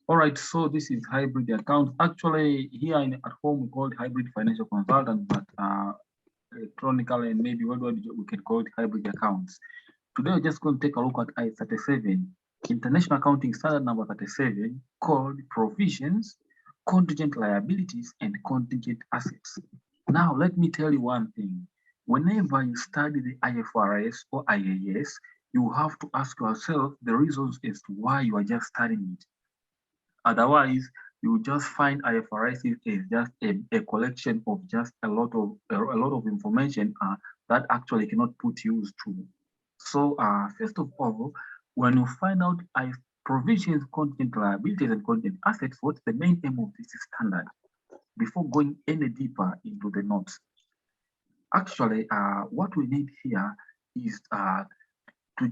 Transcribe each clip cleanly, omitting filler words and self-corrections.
All right, so this is hybrid accounts. Actually, here at home we call it hybrid financial consultant, but electronically and maybe worldwide we can call it hybrid accounts. Today we're just going to take a look at I-37, International Accounting Standard number 37, called Provisions, Contingent Liabilities, and Contingent Assets. Now, let me tell you one thing. Whenever you study the IFRS or IAS, you have to ask yourself the reasons as to why you are just studying it. Otherwise, you will just find IFRS is just a collection of just a lot of information that actually cannot put use to. So first of all, when you find out provisions, content liabilities, and content assets, what's the main aim of this standard? Before going any deeper into the notes, actually, what we need here is to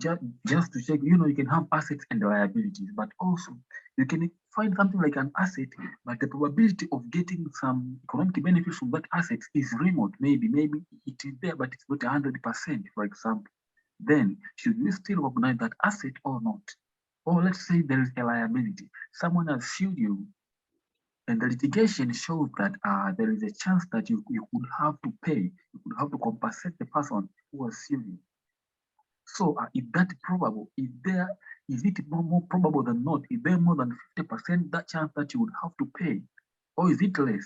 just to check, you can have assets and liabilities, but also you can find something like an asset, but the probability of getting some economic benefits from that asset is remote. Maybe it is there, but it's not 100%, for example. Then should we still recognize that asset or not? Or let's say there is a liability. Someone has sued you, and the litigation shows that there is a chance that you could have to pay, you could have to compensate the person who has sued you. So is that probable? Is it more probable than not? Is there more than 50% that chance that you would have to pay? Or is it less?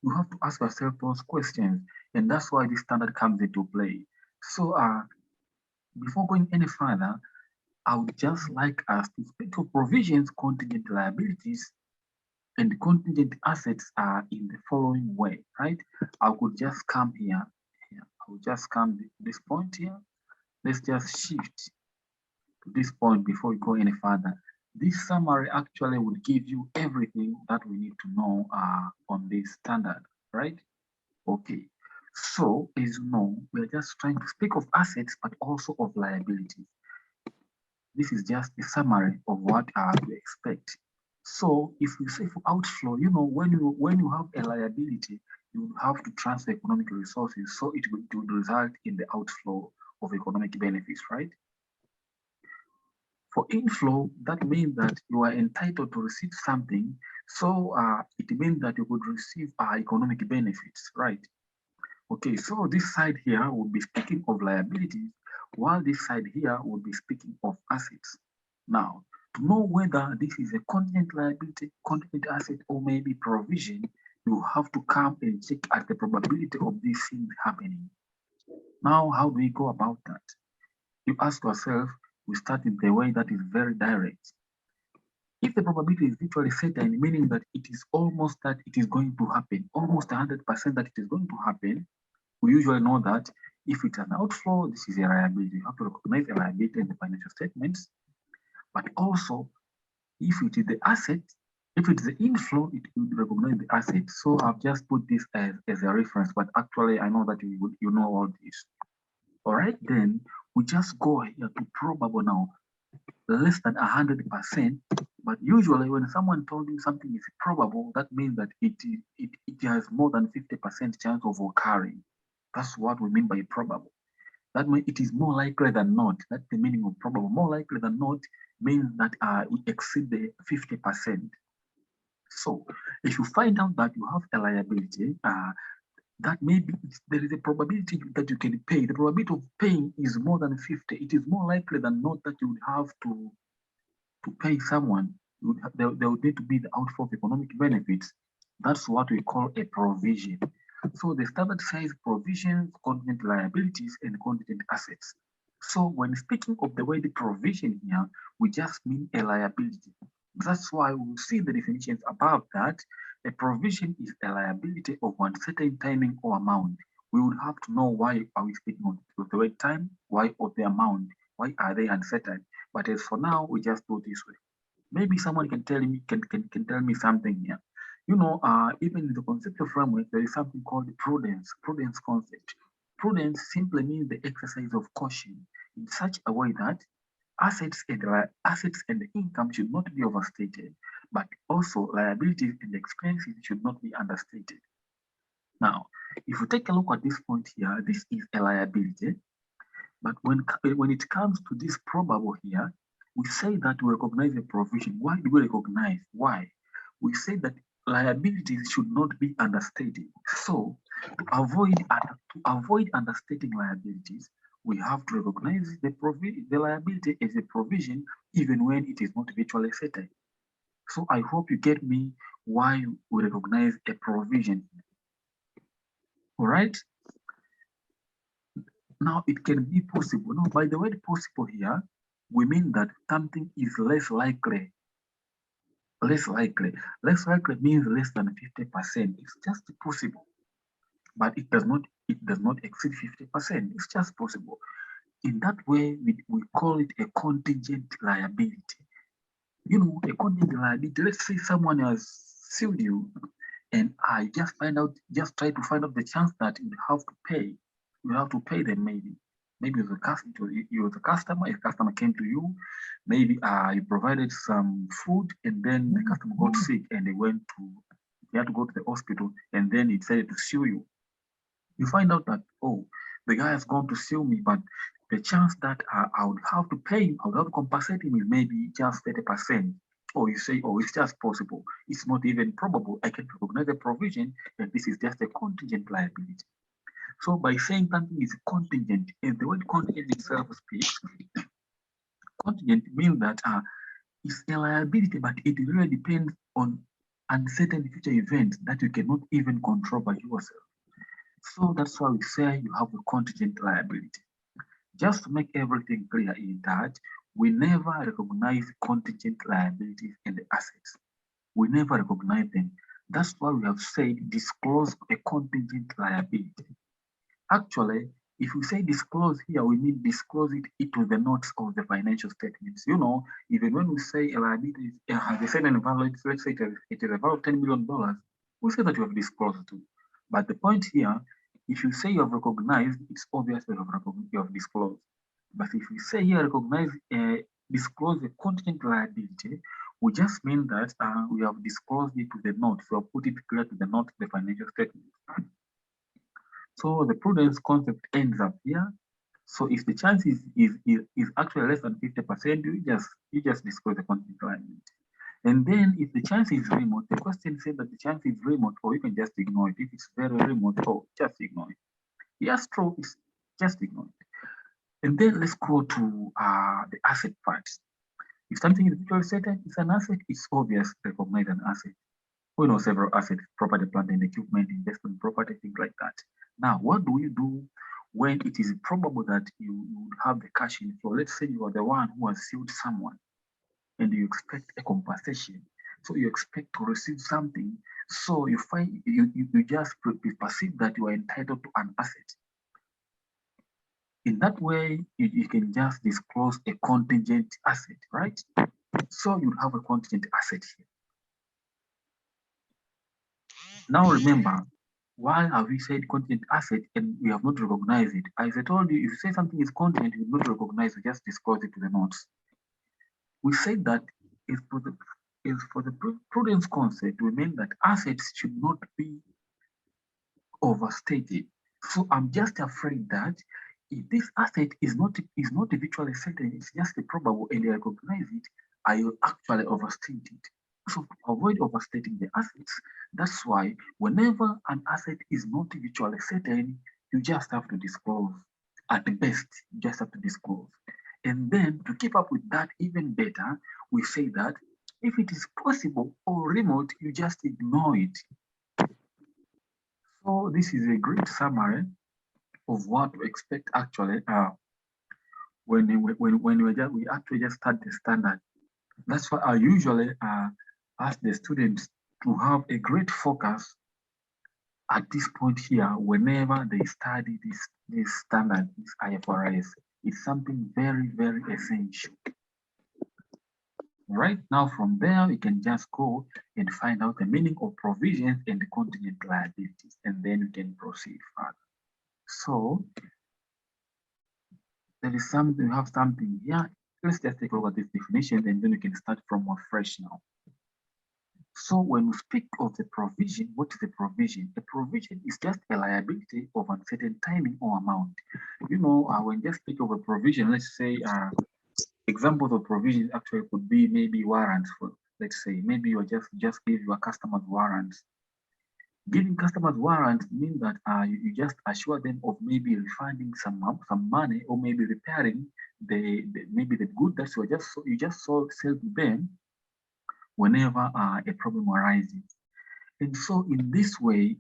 You have to ask yourself those questions. And that's why this standard comes into play. So before going any further, I would just like us to speak of provisions, contingent liabilities, and contingent assets are in the following way, right? I could just come here. I will just come to this point here. Let's just shift to this point before we go any further. This summary actually would give you everything that we need to know on this standard, right? Okay. So, as you know, we're just trying to speak of assets, but also of liabilities. This is just a summary of what we expect. So, if we say for outflow, when you have a liability, you have to transfer economic resources, so it would result in the outflow of economic benefits, right? For inflow, that means that you are entitled to receive something, so it means that you could receive economic benefits, right? Okay, so this side here would be speaking of liabilities, while this side here would be speaking of assets. Now, to know whether this is a contingent liability, contingent asset, or maybe provision, you have to come and check at the probability of these things happening. Now, how do we go about that? You ask yourself, we start in the way that is very direct. If the probability is virtually certain, meaning that it is almost that it is going to happen, almost 100% that it is going to happen, we usually know that if it's an outflow, this is a liability. You have to recognize a liability in the financial statements. But also, if it is the asset, if it's the inflow, it will recognize the asset. So I've just put this as a reference, but actually I know that you know all this. All right, then we just go here to probable now, less than 100%. But usually when someone told you something is probable, that means that it has more than 50% chance of occurring. That's what we mean by probable. That means it is more likely than not. That's the meaning of probable. More likely than not means that we exceed the 50%. So if you find out that you have a liability, that maybe there is a probability that you can pay. The probability of paying is more than 50. It is more likely than not that you would have to pay someone. There would need to be the outflow of economic benefits. That's what we call a provision. So the standard says provisions, contingent liabilities, and contingent assets. So when speaking of the word provision here, we just mean a liability. That's why we'll see the definitions above that. A provision is a liability of one certain timing or amount. We would have to know why are we speaking of the word time, why of the amount, why are they uncertain. But as for now, we just do this way. Maybe someone can tell me tell me something here. Even in the conceptual framework, there is something called prudence concept. Prudence simply means the exercise of caution in such a way that assets and income should not be overstated, but also liabilities and expenses should not be understated. Now, if you take a look at this point here, this is a liability, but when it comes to this probable here, we say that we recognize a provision. Why do we recognize? Why? We say that liabilities should not be understated. So to avoid understating liabilities, we have to recognize the liability as a provision even when it is not virtually certain. So I hope you get me why we recognize a provision. All right. Now it can be possible. Now, by the word possible here, we mean that something is less likely. Less likely. Less likely means less than 50%. It's just possible, but it does not exceed 50%. It's just possible. In that way, we call it a contingent liability. You know, a contingent liability. Let's say someone has sued you, and I just try to find out the chance that you have to pay. You have to pay them maybe. Maybe you was a customer. A customer came to you. Maybe you provided some food, and then the customer got sick, and he had to go to the hospital, and then he decided to sue you. You find out that, oh, the guy has gone to sue me, but the chance that I would have to pay him, I would have to compensate him is maybe just 30%. Or you say, oh, it's just possible. It's not even probable. I can recognize a provision that this is just a contingent liability. So by saying something is contingent, and the word contingent itself speaks, contingent means that it's a liability, but it really depends on uncertain future events that you cannot even control by yourself. So that's why we say you have a contingent liability. Just to make everything clear in that, we never recognize contingent liabilities and the assets. We never recognize them. That's why we have said disclose a contingent liability. Actually, if we say disclose here, we mean disclose it into the notes of the financial statements. You know, even when we say a liability has a certain value, let's say it is about $10 million, we say that you have disclosed it. But the point here, if you say you have recognized, it's obvious that you have disclosed. But if we say here recognize, disclose a contingent liability, we just mean that we have disclosed it to the note. We have put it clear to the note of the financial statement. So the prudence concept ends up here. So if the chance is actually less than 50%, you just disclose the contingent liability. And then if the chance is remote, the question said that the chance is remote, or you can just ignore it. If it's very remote, oh, just ignore it. Yes, true, it's just ignore it. And then let's go to the asset part. If something is virtually certain, it's an asset, it's obvious to recognize an asset. We know several assets, property, plant and equipment, investment property, things like that. Now, what do you do when it is probable that you would have the cash inflow? Let's say you are the one who has sued someone and you expect a compensation. So you expect to receive something. So you find you just perceive that you are entitled to an asset. In that way, you can just disclose a contingent asset, right? So you have a contingent asset here. Now remember, why have we said contingent asset and we have not recognized it? As I told you, if you say something is contingent, you will not recognize it, just disclose it to the notes. We said that is for the prudence concept, we mean that assets should not be overstated. So I'm just afraid that if this asset is not virtually certain, it's just a probable and I recognize it, I will actually overstate it. So to avoid overstating the assets, that's why whenever an asset is not virtually certain, you just have to disclose. At the best, you just have to disclose. And then to keep up with that even better, we say that if it is possible or remote, you just ignore it. So this is a great summary of what to expect actually when we actually just start the standard. That's why I usually ask the students to have a great focus at this point here whenever they study this standard, this IFRS. It's something very, very essential. Right now, from there, we can just go and find out the meaning of provisions and the contingent liabilities, and then we can proceed further. So there is something, we have something here. Let's just take a look at this definition, and then we can start from afresh now. So when we speak of the provision, what is a provision? A provision is just a liability of uncertain timing or amount. You know, when just speak of a provision, let's say Examples of provisions actually could be maybe warrants. For, let's say, maybe you just give your customers warrants. Giving customers warrants means that you just assure them of maybe refunding some money, or maybe repairing maybe the good that you just sell to them whenever a problem arises. And so in this way,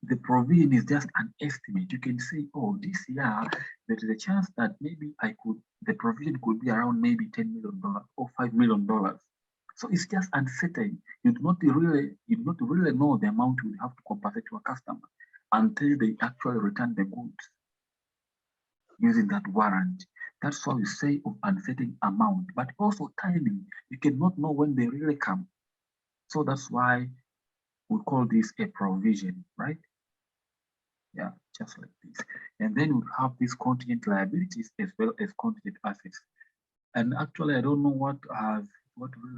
the provision is just an estimate. You can say, oh, this year there is a chance that maybe the provision could be around maybe $10 million or $5 million. So it's just uncertain. You do not really know the amount you have to compensate to a customer until they actually return the goods using that warrant. That's why we say of uncertain amount, but also timing. You cannot know when they really come. So that's why we call this a provision, right? Yeah, just like this. And then we have these contingent liabilities as well as contingent assets. And actually, I don't know what really